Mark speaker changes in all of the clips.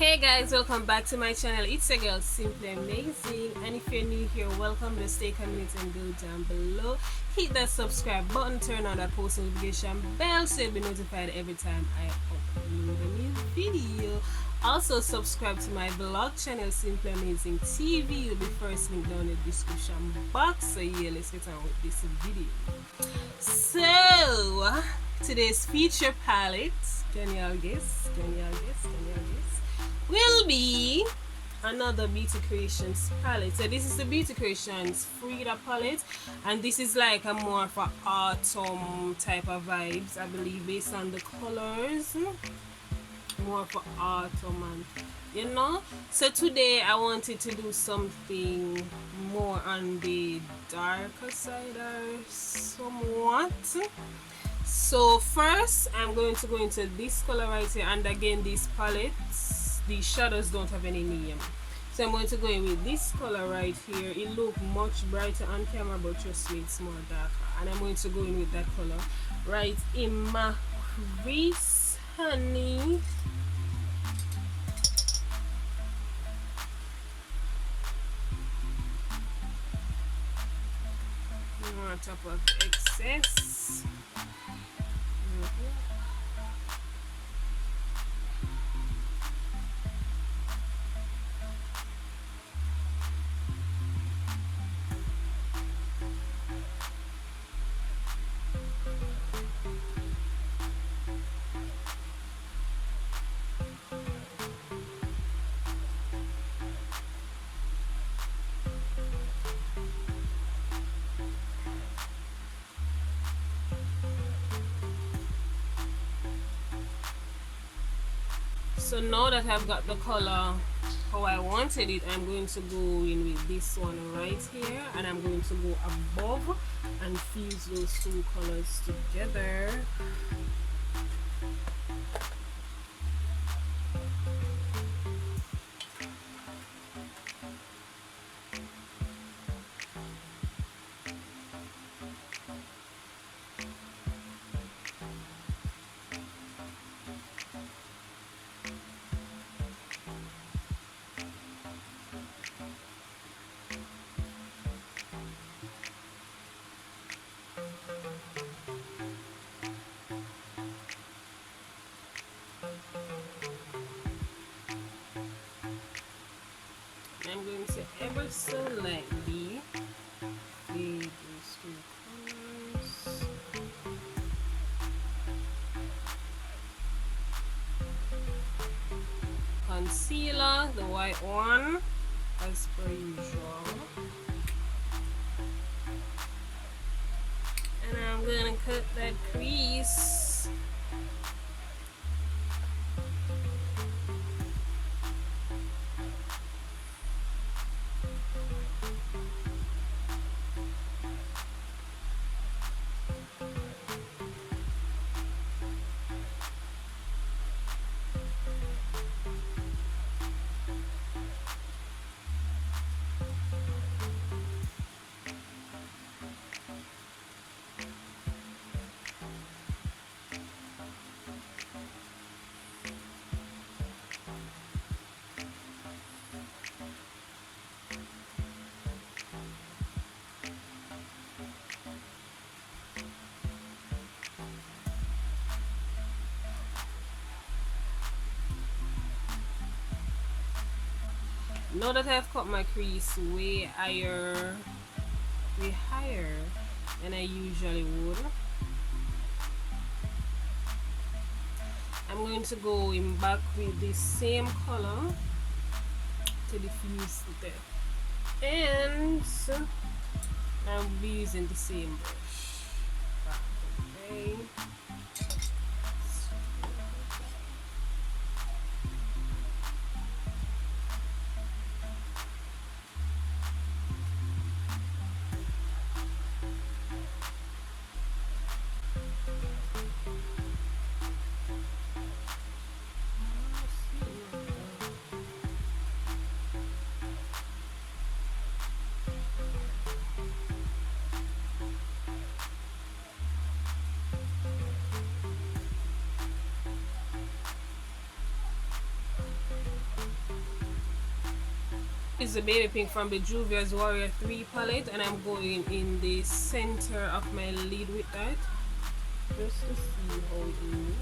Speaker 1: Hey guys, welcome back to my channel. It's your girl Simply Amazing, and if you're new here, welcome. Just stay connected and go down below, hit that subscribe button, turn on that post notification bell so you'll be notified every time I upload a new video. Also subscribe to my vlog channel Simply Amazing TV. You'll be first link down in the description box. So yeah, let's get on with this video. So today's feature palette, can y'all guess? Will be another Beauty Creations palette. So this is the Beauty Creations Frida palette, and this is like a more of a autumn type of vibes, I believe, based on the colors. More of an autumn, and so today I wanted to do something more on the darker side or somewhat. So first I'm going to go into this color right here, and again these palettes, these shadows don't have any name, so I'm going to go in with this color right here. It looks much brighter on camera, but trust me, it's more darker, and I'm going to go in with that color right in my crease, honey. On top of excess. So now that I've got the color how I wanted it, I'm going to go in with this one right here, and I'm going to go above and fuse those two colors together. I'm going to ever so lightly fade those two colors. Concealer, the white one, as per usual. And I'm gonna cut that crease. Now that I've cut my crease way higher than I usually would, I'm going to go in back with the same color to diffuse the ends. I'll be using the same brush. Okay. Is the baby pink from the Juvias Warrior 3 palette, and I'm going in the center of my lid with that just to see how it looks.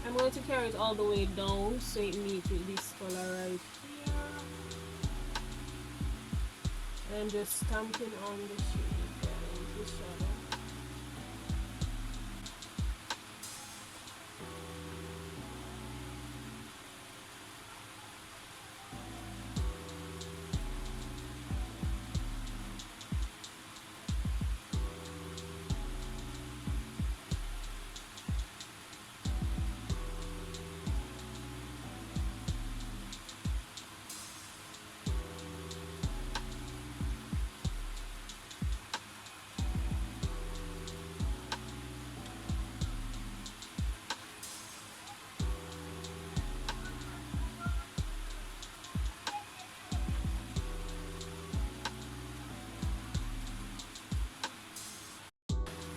Speaker 1: I'm going to carry it all the way down so it meets with this color right here. And I'm just stamping on the shade, guys, the shadow.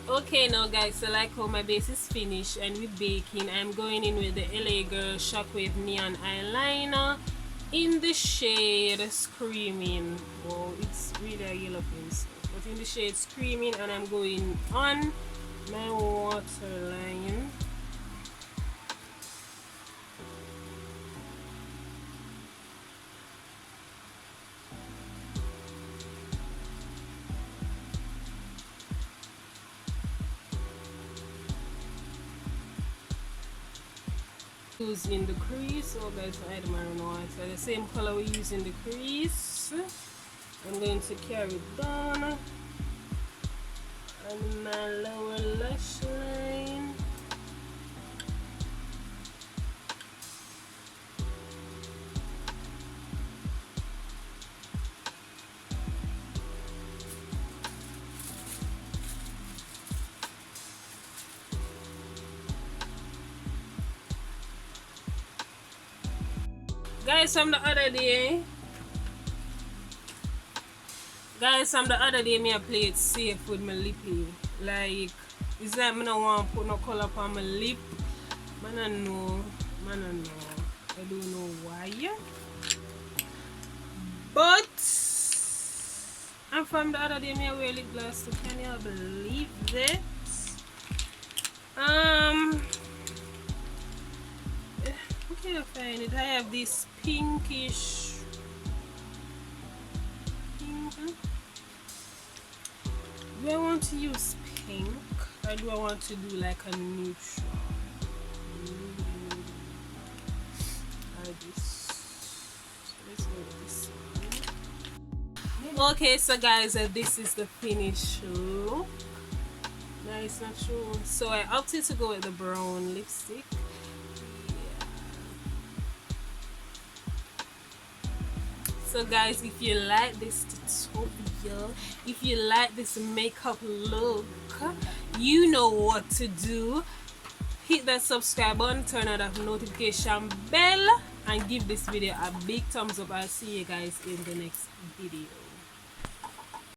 Speaker 1: Okay, now guys, so like how my base is finished and with baking, I'm going in with the LA Girl Shockwave Neon Eyeliner in the shade Screaming. Wow, it's really a yellow pencil, but in the shade Screaming, and I'm going on my waterline. Use in the crease, so guys, I had maroon white, so the same color we use in the crease. I'm going to carry it down on my lower lash line. Guys, from the other day, me I play it safe with my lippie. Like, it's like I don't want to put no color on my lip. I don't know. I don't know why. But I'm from the other day, me I wear lip gloss, so can you believe that? Okay, I find it. I have this pinkish pink. Do I want to use pink or do I want to do like a neutral? Like this. Let's go with this one. Okay, so guys, this is the finished look. No, it's not true. So I opted to go with the brown lipstick. So guys, if you like this tutorial, if you like this makeup look, you know what to do. Hit that subscribe button, turn on that notification bell, and give this video a big thumbs up. I'll see you guys in the next video.